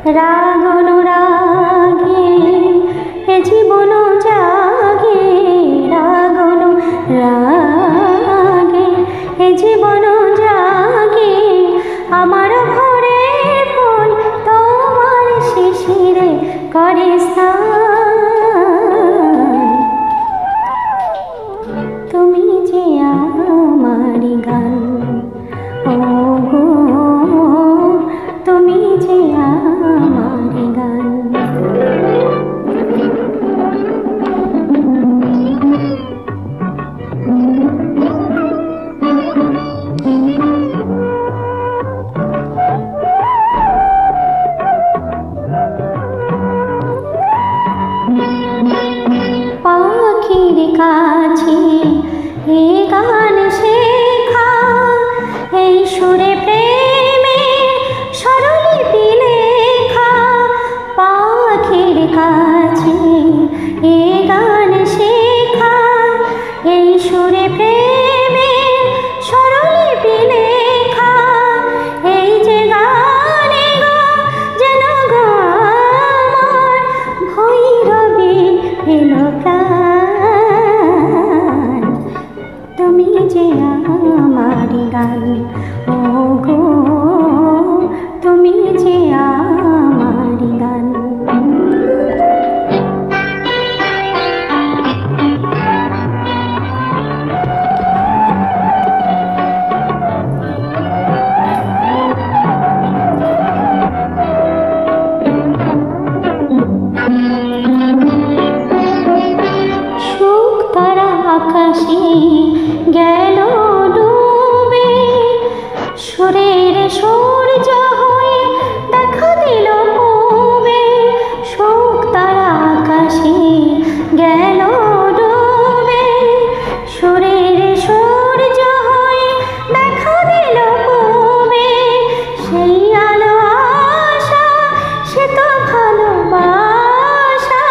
রাগ অনুরাগে এ জীবন জাগে, রাগ অনুরাগে এ জীবন জাগে। আমার ভরে ফুল তোমার শিশিরে করে স্নান। তুমি যে আমার গান, ও গো তুমি যে আমার গান। পাখির কাছে এ গান শেখা, এই সুরে প্রেমে স্বরলিপি লেখা। পাখির কাছে এ গান শেখা, এই সুরে প্রেমে স্বরলিপি লেখা। এই যে গানে গো যেন গো আমার ভৈরবী এলো প্রাণ। তুমি যে আমার গান, ও গো তুমি যে আমার গান। সুখ তারা আকাশে গেল ডুবে, সুরের সূর্য হয়ে দেখা দিল পূবে। সুখ তারা আকাশে গেল ডুবে, সুরের সূর্য হয়ে দেখা দিল পূবে। সেই আলো আশা, সে তো ভালোবাসা,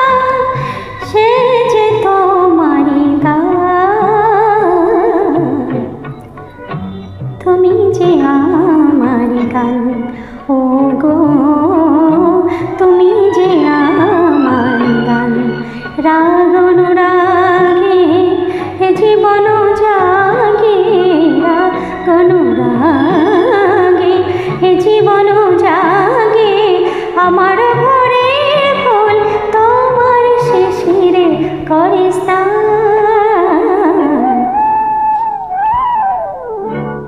সে যে তোমারই গান। তুমি যে আমার গান, ও গো তুমি যে আমার গান। রাগ অনুরাগে এ জীবন জাগে, রাগ অনুরাগে এ জীবন জাগে। আমার ভরে ফুল তোমার শিশিরে করে স্নান।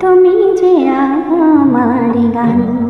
তুমি যে আমার গান।